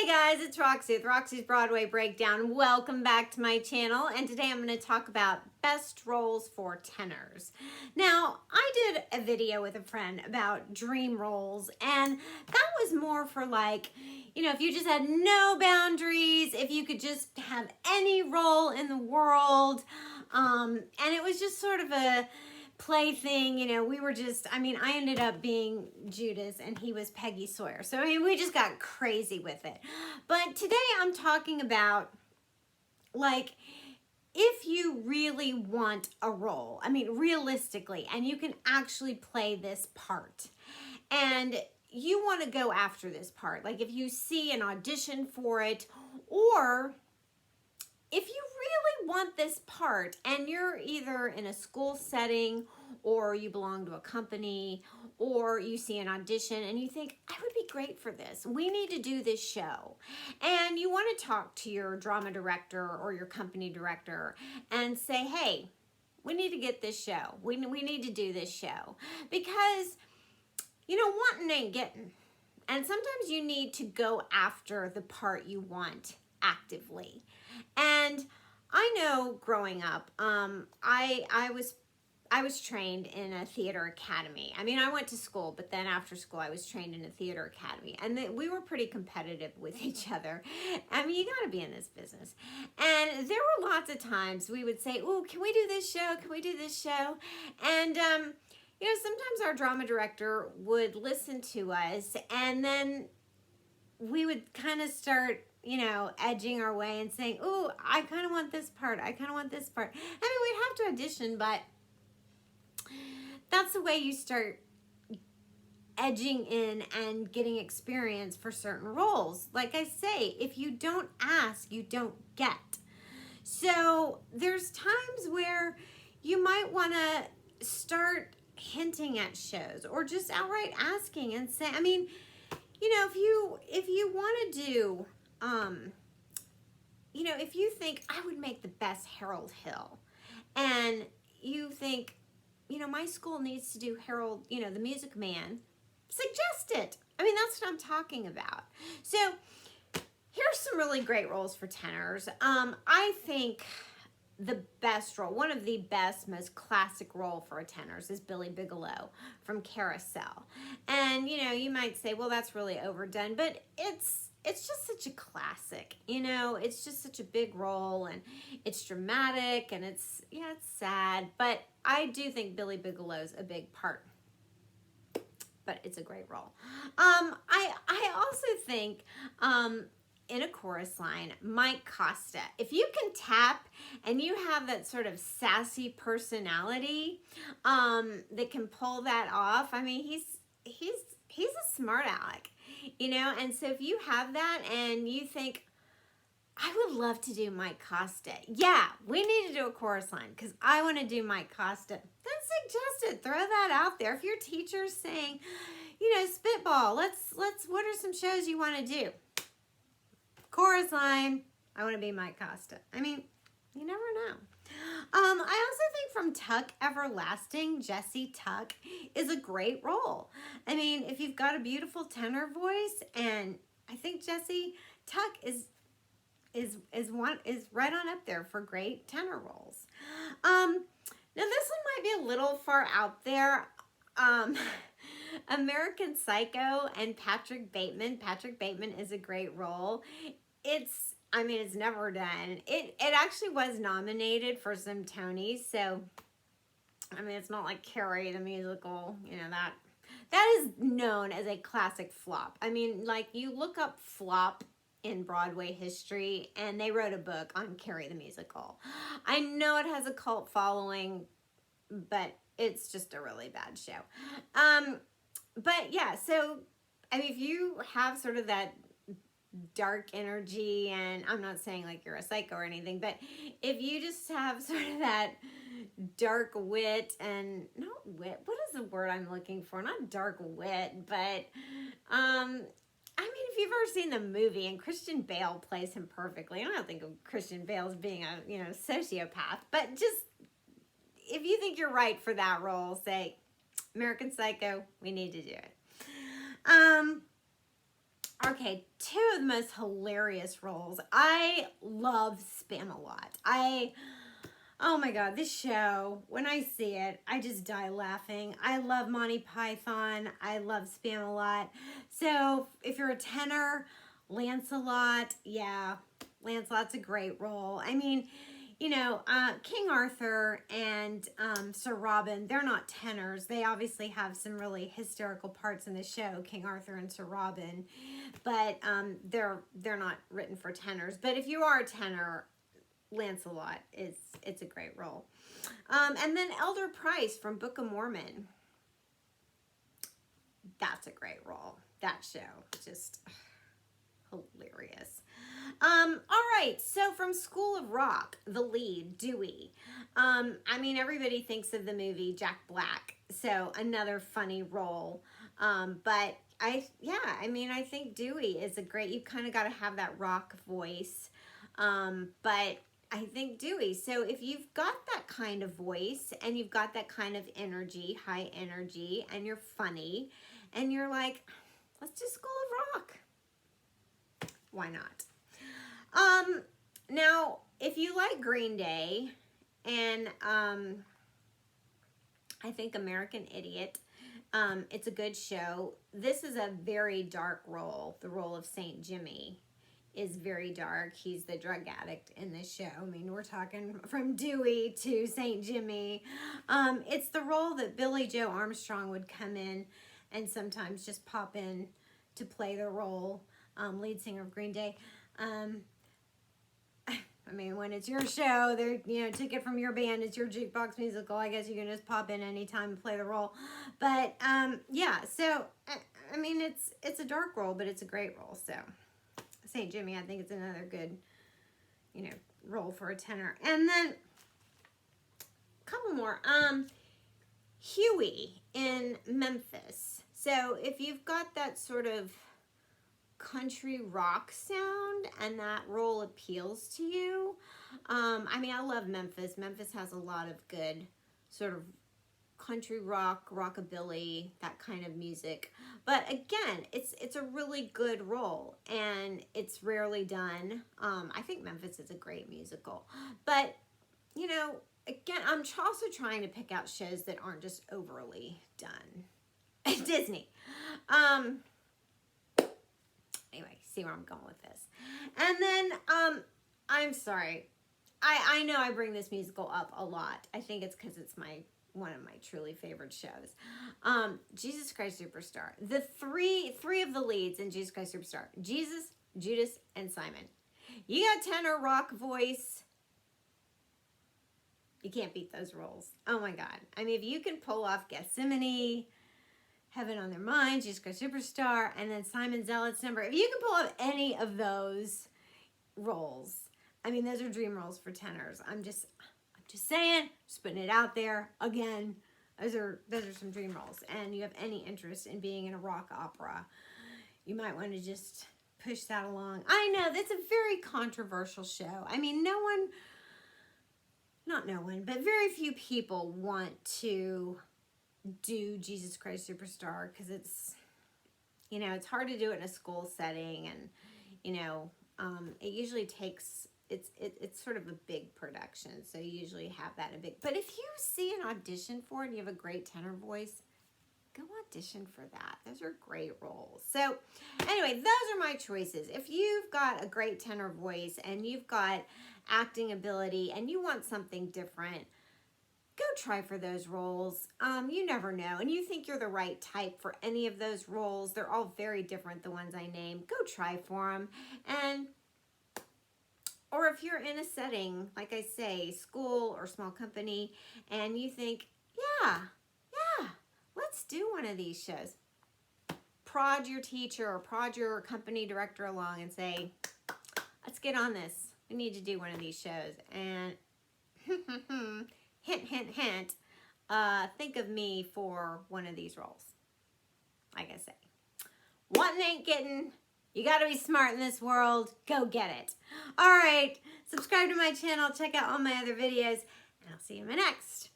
Hey guys, it's Roxie with Roxie's Broadway Breakdown. Welcome back to my channel, and today I'm going to talk about best roles for tenors. Now, I did a video with a friend about dream roles, and that was more for like, you know, if you just had no boundaries, if you could just have any role in the world, and it was just sort of a plaything, you know, we were just, I mean, I ended up being Judas and he was Peggy Sawyer. So, I mean, we just got crazy with it. But today I'm talking about, like, if you really want a role, I mean, realistically, and you can actually play this part, and you want to go after this part, like if you see an audition for it, or if you really want this part and you're either in a school setting or you belong to a company or you see an audition and you think, I would be great for this. We need to do this show. And you want to talk to your drama director or your company director and say, hey, we need to get this show. We need to do this show. Because, you know, wanting ain't getting. And sometimes you need to go after the part you want actively. And I know growing up, I was trained in a theater academy. I mean, I went to school, but then after school, I was trained in a theater academy. And we were pretty competitive with each other. I mean, you got to be in this business. And there were lots of times we would say, oh, can we do this show? Can we do this show? And, you know, sometimes our drama director would listen to us, and then we would kind of start, you know, edging our way and saying, oh, I kind of want this part. I kind of want this part. I mean, we'd have to audition, but that's the way you start edging in and getting experience for certain roles. Like I say, if you don't ask, you don't get. So there's times where you might want to start hinting at shows or just outright asking and say, I mean, you know, if you want to do, you know, if you think I would make the best Harold Hill, and you think, you know, my school needs to do Harold, you know, the Music Man, suggest it. I mean, that's what I'm talking about. So here's some really great roles for tenors. I think the best role, one of the best, most classic role for a tenors is Billy Bigelow from Carousel. And, you know, you might say, well, that's really overdone, but it's just such a classic, you know, it's just such a big role, and it's dramatic, and it's sad, but I do think Billy Bigelow's a big part, but it's a great role. I also think, in a chorus line, Mike Costa. If you can tap and you have that sort of sassy personality that can pull that off, I mean, he's a smart aleck, you know. And so if you have that and you think, I would love to do Mike Costa. Yeah, we need to do a chorus line because I want to do Mike Costa. Then suggest it. Throw that out there. If your teacher's saying, you know, spitball, let's what are some shows you want to do? Chorus line, I want to be Mike Costa. I mean, you never know. I also think from Tuck Everlasting, Jessie Tuck is a great role. I mean, if you've got a beautiful tenor voice, and I think Jessie Tuck is right on up there for great tenor roles. Now this one might be a little far out there. American Psycho and Patrick Bateman. Patrick Bateman is a great role. It's never done. It actually was nominated for some Tonys, so I mean, it's not like Carrie the musical, you know, that is known as a classic flop. I mean, like, you look up flop in Broadway history, and they wrote a book on Carrie the musical. I know it has a cult following, but it's just a really bad show. But yeah, so I mean, if you have sort of that dark energy, and I'm not saying like you're a psycho or anything, but if you just have sort of that dark wit, and not wit, what is the word I'm looking for? Not dark wit, but I mean, if you've ever seen the movie and Christian Bale plays him perfectly, I don't think of Christian Bale as being a, you know, sociopath, but just if you think you're right for that role, say American Psycho, we need to do it. Okay, two of the most hilarious roles. I love Spam-A-Lot. Oh my God, this show, when I see it, I just die laughing. I love Monty Python. I love Spam-A-Lot. So if you're a tenor, Lancelot, yeah, Lancelot's a great role. I mean, you know, King Arthur and Sir Robin, they're not tenors. They obviously have some really hysterical parts in the show, King Arthur and Sir Robin, but they're not written for tenors. But if you are a tenor, Lancelot it's a great role. And then Elder Price from Book of Mormon. That's a great role. That show, just hilarious. All right, so from School of Rock, the lead, Dewey. I mean, everybody thinks of the movie Jack Black, so another funny role. But I think Dewey is a great, you kind of got to have that rock voice. But I think Dewey, so if you've got that kind of voice and you've got that kind of energy, high energy, and you're funny, and you're like, let's do School of Rock. Why not? Now, if you like Green Day, and I think American Idiot, it's a good show. This is a very dark role. The role of Saint Jimmy is very dark. He's the drug addict in this show. I mean, we're talking from Dewey to Saint Jimmy. It's the role that Billy Joe Armstrong would come in and sometimes just pop in to play the role, lead singer of Green Day. I mean, when it's your show, they're, you know, took it from your band, it's your jukebox musical, I guess you can just pop in anytime and play the role. But, yeah, so, I mean, it's a dark role, but it's a great role, so. St. Jimmy, I think it's another good, you know, role for a tenor. And then, a couple more. Huey in Memphis. So, if you've got that sort of country rock sound and that role appeals to you, I mean, I love Memphis. Memphis has a lot of good sort of country rock, rockabilly, that kind of music. But again, it's a really good role, and it's rarely done. I think Memphis is a great musical. But, you know, again, I'm also trying to pick out shows that aren't just overly done. Disney. Anyway, see where I'm going with this. And then, I'm sorry. I know I bring this musical up a lot. I think it's because it's one of my truly favorite shows. Jesus Christ Superstar. The three of the leads in Jesus Christ Superstar. Jesus, Judas, and Simon. You got tenor rock voice. You can't beat those roles. Oh my God. I mean, if you can pull off Gethsemane, Heaven on Their Mind, Jesus Christ Superstar, and then Simon Zealot's Number. If you can pull off any of those roles, I mean, those are dream roles for tenors. I'm just saying, just putting it out there. Again, those are some dream roles. And you have any interest in being in a rock opera, you might want to just push that along. I know, that's a very controversial show. I mean, but very few people want to do Jesus Christ Superstar because it's, you know, it's hard to do it in a school setting, and, you know, it usually takes, it's sort of a big production, so you usually have that in a big, but if you see an audition for it and you have a great tenor voice, go audition for that. Those are great roles. So anyway, those are my choices. If you've got a great tenor voice and you've got acting ability and you want something different, go try for those roles. You never know. And you think you're the right type for any of those roles. They're all very different, the ones I named. Go try for them. Or if you're in a setting, like I say, school or small company, and you think, yeah, let's do one of these shows. Prod your teacher or prod your company director along and say, let's get on this. We need to do one of these shows. And hint, hint, hint, think of me for one of these roles. Like I say, wanting ain't getting. You got to be smart in this world. Go get it. All right, subscribe to my channel. Check out all my other videos, and I'll see you in my next.